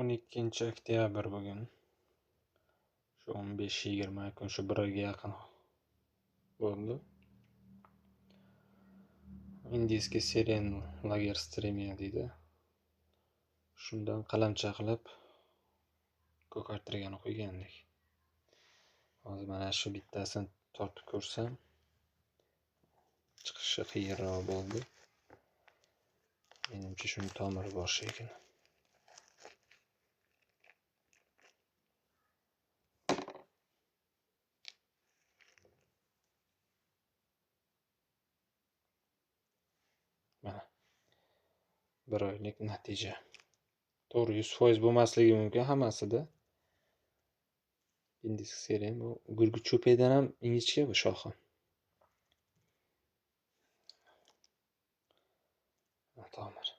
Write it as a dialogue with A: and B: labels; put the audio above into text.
A: 12-oktyabr bugun. Shu 15-20 kun, shu bir oyga yaqin bo'ldi. Indiyskiy Seren lager stremiya deydi. Shundan qalamcha qilib ko'kartirgani qo'ygandik. Hozir mana shu bittasini tortib ko'rsam, chiqishi qiyinroq bo'ldi. Menimcha shuni tomiri bor shekilli. Mana bir oylik natija. To'g'ri 100% bo'lmasligi mumkin hammasida. Indiyskiy Seren bu gurgut cho'pidan ham ingichka bu shoxi. Tomir.